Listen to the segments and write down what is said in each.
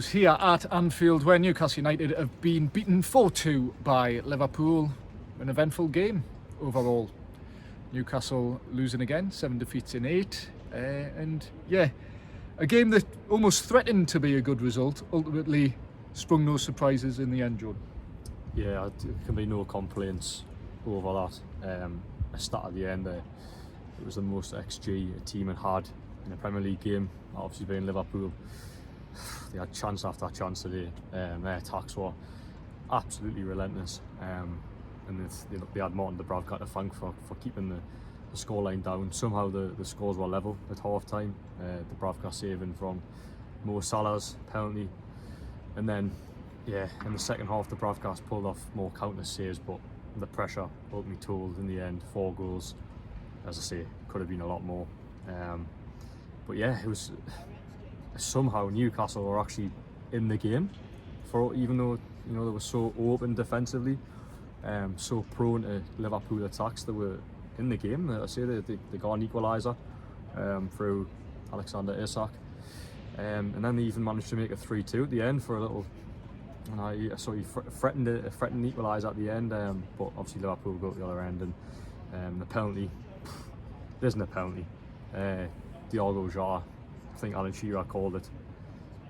news here at Anfield, where Newcastle United have been beaten 4-2 by Liverpool. An eventful game overall. Newcastle losing again, 7 defeats in 8. And yeah, a game that almost threatened to be a good result, ultimately sprung no surprises in the end, John. Yeah, there can be no complaints over that. A start at the end there. It was the most XG a team had in a Premier League game, obviously being Liverpool. They had chance after chance today. Their attacks were absolutely relentless. And they had Martin Dubravka to thank for keeping the scoreline down. Somehow the scores were level at half time. Dubravka saving from Mo Salah's penalty. And then, yeah, in the second half, Dubravka's pulled off more counter saves, but the pressure ultimately told in the end. 4 goals, as I say, could have been a lot more. But yeah, it was somehow Newcastle were actually in the game, even though they were so open defensively, so prone to Liverpool attacks. They were in the game. I say they got an equaliser through Alexander Isak, and then they even managed to make it 3-2 at the end for a little. And I saw he threatened equaliser at the end, but obviously Liverpool got to the other end, and the penalty. There isn't a penalty. Diogo Jota, I think Alan Shearer called it,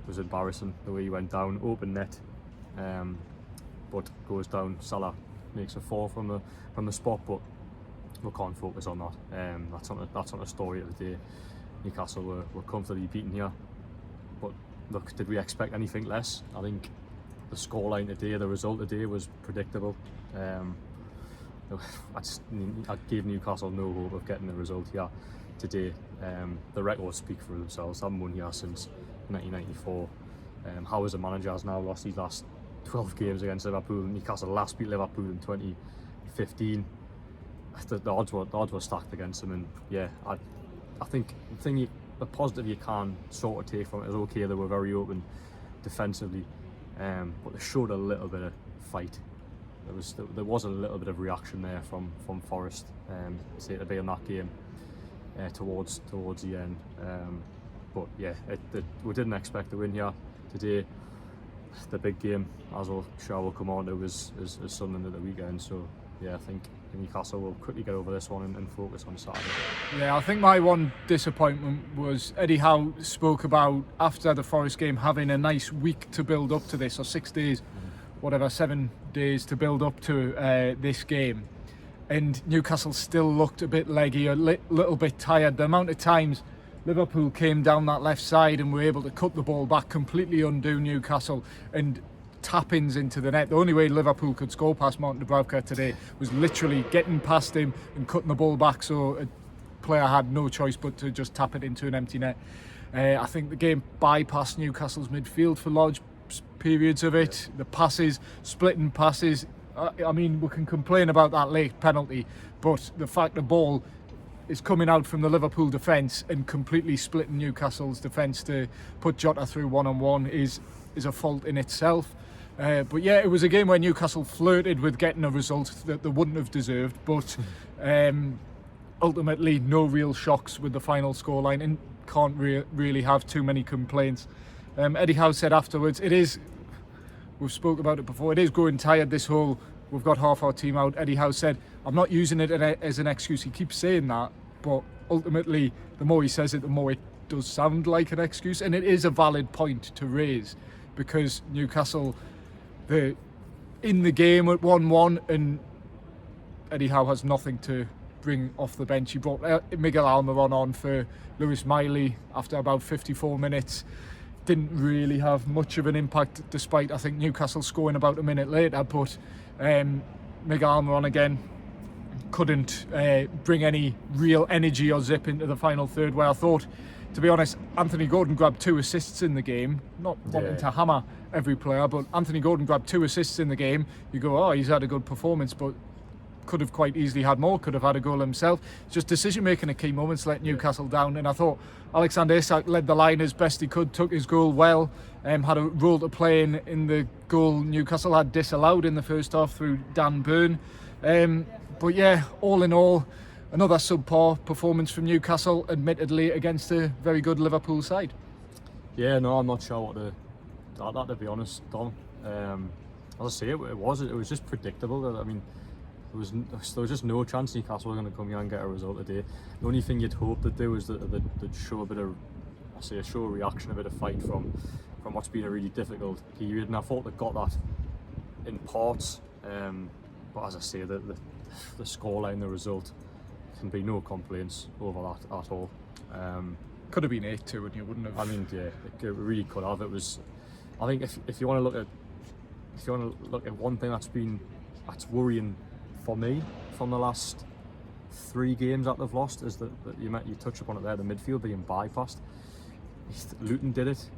was embarrassing the way he went down, open net, but goes down. Salah makes a 4 from the spot, but we can't focus on that. That's not the story of the day. Newcastle were comfortably beaten here, but look, did we expect anything less? I think the scoreline today, the result today, was predictable. I gave Newcastle no hope of getting the result here today. The records speak for themselves. They haven't won here since 1994. Howe as a manager has now lost his last 12 games against Liverpool. Newcastle last beat Liverpool in 2015. The odds were stacked against them, and yeah, I think the positive you can sort of take from it is, okay, they were very open defensively, but they showed a little bit of fight. There was a little bit of reaction there from Forest, to be in that game towards the end. But yeah, we didn't expect to win here today. The big game, as we'll come on to, is Sunderland at the weekend. So yeah, I think Newcastle will quickly get over this one and focus on Saturday. Yeah, I think my one disappointment was Eddie Howe spoke about, after the Forest game, having a nice week to build up to this, or 6 days, whatever, 7 days to build up to this game. And Newcastle still looked a bit leggy, a little bit tired. The amount of times Liverpool came down that left side and were able to cut the ball back, completely undo Newcastle, and tap-ins into the net. The only way Liverpool could score past Martin Dubravka today was literally getting past him and cutting the ball back, so a player had no choice but to just tap it into an empty net. I think the game bypassed Newcastle's midfield for large periods of it. The passes, splitting passes. I mean, we can complain about that late penalty, but the fact the ball is coming out from the Liverpool defence and completely splitting Newcastle's defence to put Jota through one-on-one is a fault in itself. But yeah, it was a game where Newcastle flirted with getting a result that they wouldn't have deserved, but ultimately no real shocks with the final scoreline, and can't really have too many complaints. Eddie Howe said afterwards, we've spoke about it before, it is growing tired, this whole, we've got half our team out. Eddie Howe said, I'm not using it as an excuse. He keeps saying that, but ultimately the more he says it, the more it does sound like an excuse, and it is a valid point to raise, because Newcastle, they're in the game at 1-1, and Eddie Howe has nothing to bring off the bench. He brought Miguel Almiron on for Lewis Miley after about 54 minutes. Didn't really have much of an impact, despite, I think, Newcastle scoring about a minute later, but Miguel Almiron again couldn't bring any real energy or zip into the final third, where I thought, to be honest, Anthony Gordon grabbed 2 assists in the game. Not wanting to hammer every player, but Anthony Gordon grabbed 2 assists in the game. You go, oh, he's had a good performance, but could have quite easily had more, could have had a goal himself. Just decision making at key moments let Newcastle down, and I thought Alexander Isak led the line as best he could, took his goal well, had a role to play in the goal Newcastle had disallowed in the first half through Dan Burn. But yeah, all in all, another subpar performance from Newcastle, admittedly, against a very good Liverpool side. Yeah, no, I'm not sure what to that, to be honest, Dom. As I say, it was just predictable. I mean, there was just no chance Newcastle were going to come here and get a result today. The only thing you'd hope they'd do is that they'd show a bit of, show a reaction, a bit of fight from what's been a really difficult period, and I thought they got that in parts. But as I say, the scoreline, the result, can be no complaints over that at all. Could have been 8-2 and you wouldn't have. I mean, yeah, it really could have. It was. I think if you want to look at one thing that's worrying for me from the last 3 games that they've lost, is that you touch upon it there, the midfield being bypassed. Luton did it.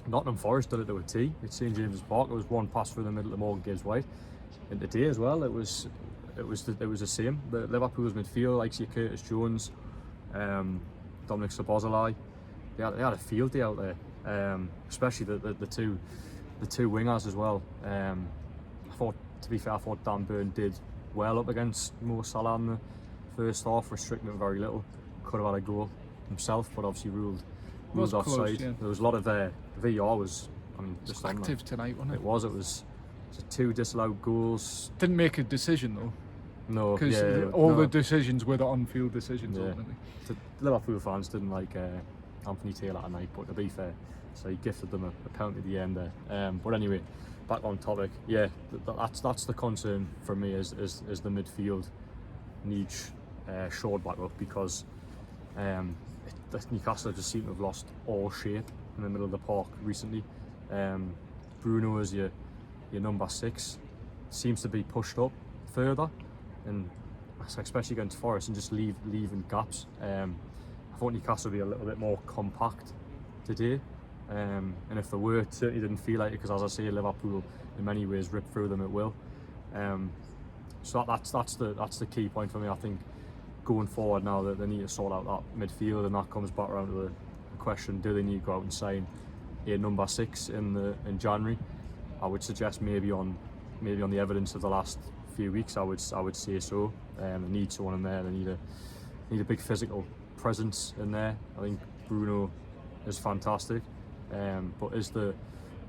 Nottingham Forest did it to a T at St James's Park. There was one pass through the middle to Morgan Gibbs-White, and today as well it was the same. The Liverpool's midfield, like Curtis Jones, Dominic Szoboszlai, they had a field day out there, especially the two wingers as well. To be fair, I thought Dan Burn did well up against Mo Salah in the first half, restricting him very little. Could have had a goal himself, but obviously ruled offside. Close, yeah. There was a lot of VAR was, just active tonight, wasn't it? It was 2 disallowed goals. Didn't make a decision though. No, because the decisions were the on-field decisions ultimately. The Liverpool fans didn't like Anthony Taylor tonight, but to be fair, so he gifted them a penalty at the end there. But anyway, back on topic. Yeah, that's the concern for me is the midfield needs shored back up, because Newcastle just seem to have lost all shape in the middle of the park recently. Bruno is your number 6, seems to be pushed up further, and especially against Forest, and just leaving gaps. I thought Newcastle would be a little bit more compact today, and if they were, it certainly didn't feel like it, because as I say, Liverpool in many ways ripped through them at will. So that's the key point for me. I think going forward now that they need to sort out that midfield, and that comes back around to the question: do they need to go out and sign a number 6 in January? I would suggest maybe on the evidence of the last few weeks, I would say so. They need someone in there. They need a big physical presence in there. I think Bruno is fantastic, but is the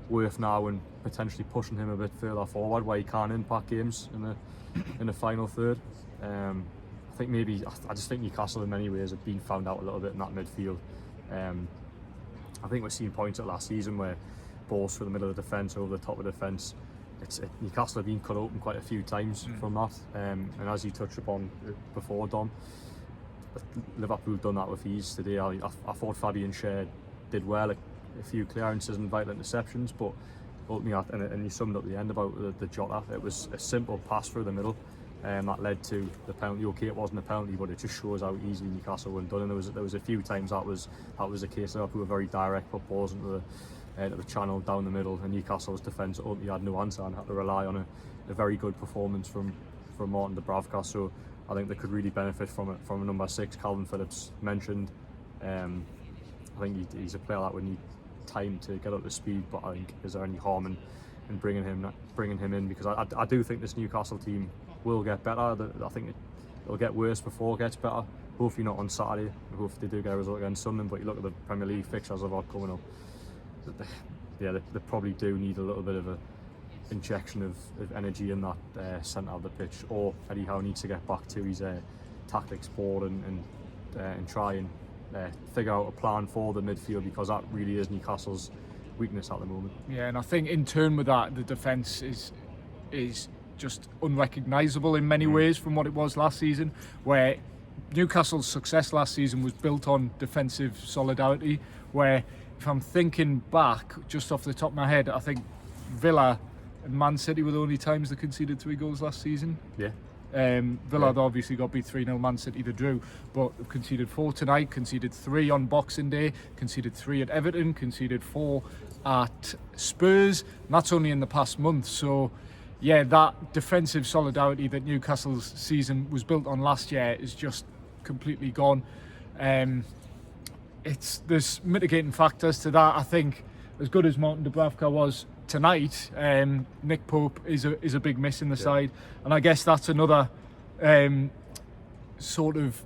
worth now and potentially pushing him a bit further forward where he can impact games in the final third? I think maybe I just think Newcastle in many ways have been found out a little bit in that midfield. I think we've seen points at last season where balls through the middle of the defence, over the top of the defence. Newcastle have been cut open quite a few times from that, and as you touched upon before, Dom, Liverpool done that with ease today. I thought Fabian Schär did well, a few clearances and vital interceptions, but ultimately, and you summed up the end about the Jota. It was a simple pass through the middle, that led to the penalty. Okay, it wasn't a penalty, but it just shows how easily Newcastle were done. And there was a few times that was the case. Liverpool were very direct, put balls into the channel down the middle, and Newcastle's defence ultimately had no answer and had to rely on a very good performance from Martin Dubravka. So I think they could really benefit from it. From number 6, Calvin Phillips mentioned. I think he's a player that would need time to get up to speed, but I think is there any harm in bringing him in, because I do think this Newcastle team will get better. I think it'll get worse before it gets better. Hopefully not on Saturday. I hope they do get a result against Sunderland, but you look at the Premier League fixtures they've got coming up, they probably do need a little bit of a injection of energy in that centre of the pitch, or Eddie Howe needs to get back to his tactics board and try and figure out a plan for the midfield, because that really is Newcastle's weakness at the moment. Yeah, and I think in turn with that, the defence is just unrecognisable in many ways from what it was last season, where Newcastle's success last season was built on defensive solidarity, where if I'm thinking back just off the top of my head, I think Villa and Man City were the only times they conceded 3 goals last season. Yeah. Villa obviously got beat 3-0, Man City they drew, but conceded 4 tonight, conceded 3 on Boxing Day, conceded 3 at Everton, conceded 4 at Spurs, and that's only in the past month. So yeah, that defensive solidarity that Newcastle's season was built on last year is just completely gone. There's mitigating factors to that. I think as good as Martin Dubravka was tonight, Nick Pope is a big miss in the side, and I guess that's another sort of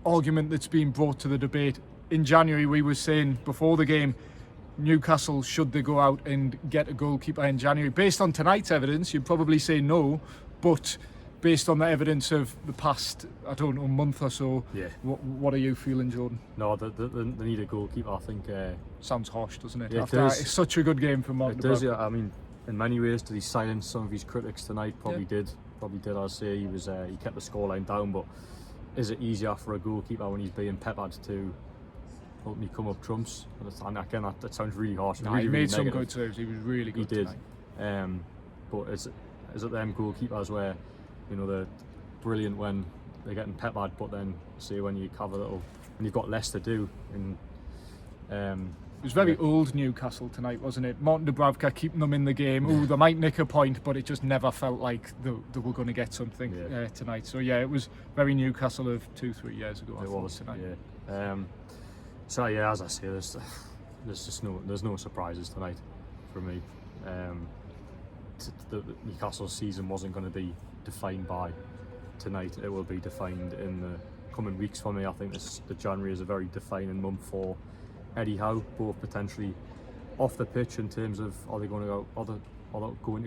argument that's being brought to the debate. In January we were saying before the game, Newcastle, should they go out and get a goalkeeper in January? Based on tonight's evidence, you'd probably say no, but based on the evidence of the past, I don't know, month or so, Yeah. what are you feeling, Jordan? No, they need a goalkeeper. I think. Sounds harsh, doesn't it? Yeah, it After does. it's such a good game from Martin It does. Dubravka. Yeah. I mean, in many ways, did he silence some of his critics tonight? Probably Yeah. did. Probably did. I'd say he was. He kept the scoreline down, but is it easier for a goalkeeper when he's being peppered to ultimately come up trumps? And again, that sounds really harsh. Nah, really, he really made some negative. good saves. He was really good He did. tonight. But is it them goalkeepers where, you know, they're brilliant when they're getting peppered, but then say when you cover little, when you've got less to do, and It was very old Newcastle tonight, wasn't it? Martin Dubravka keeping them in the game. Ooh, they might nick a point, but it just never felt like they were going to get something tonight. So yeah, it was very Newcastle of 2-3 years ago. I thought tonight. Yeah. So yeah, as I say, there's just no surprises tonight for me. The Newcastle season wasn't going to be defined by tonight. It will be defined in the coming weeks for me. I think the January is a very defining month for Eddie Howe, both potentially off the pitch in terms of are they going to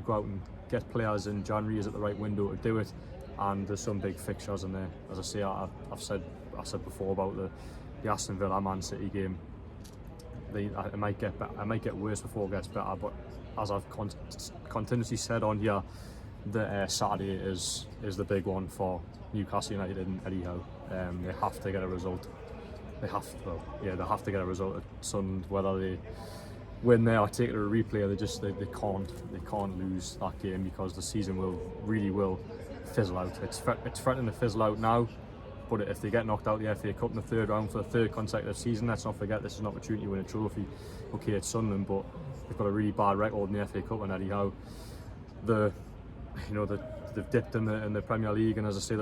go out and get players in January? Is it the right window to do it? And there's some big fixtures in there. As I say, I've said before about the Aston Villa Man City game. It might get worse before it gets better. But as I've continuously said on here, the Saturday is the big one for Newcastle United and Eddie Howe. They have to get a result. They have to get a result at Sunderland. Whether they win there or take it to a replay, they can't lose that game, because the season will fizzle out. It's threatening to fizzle out now, but if they get knocked out the FA Cup in the third round for the third consecutive season, let's not forget this is an opportunity to win a trophy. Okay, it's Sunderland, but they've got a really bad record in the FA Cup, and Eddie Howe, they've dipped in the Premier League, and as I say,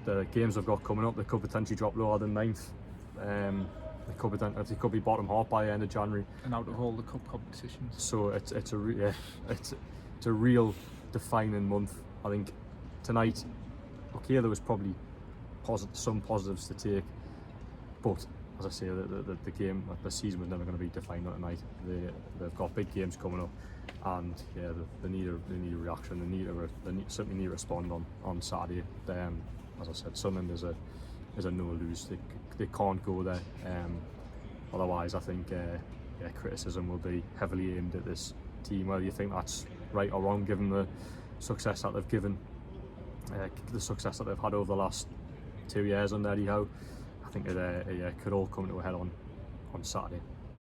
the games they've got coming up, they could potentially drop lower than 9th. They could be bottom half by the end of January, And out of all the cup competitions. so it's a real defining month. I think tonight, okay, there was probably some positives to take, but as I say, the game, the season was never going to be defined on tonight. They've got big games coming up, and yeah, they need a reaction. They certainly need to respond on Saturday. As I said, Sunderland is a no lose. They can't go there. Otherwise, I think criticism will be heavily aimed at this team. Whether you think that's right or wrong, given the success that they've had over the last 2 years under Eddie Howe, I think it could all come to a head on Saturday.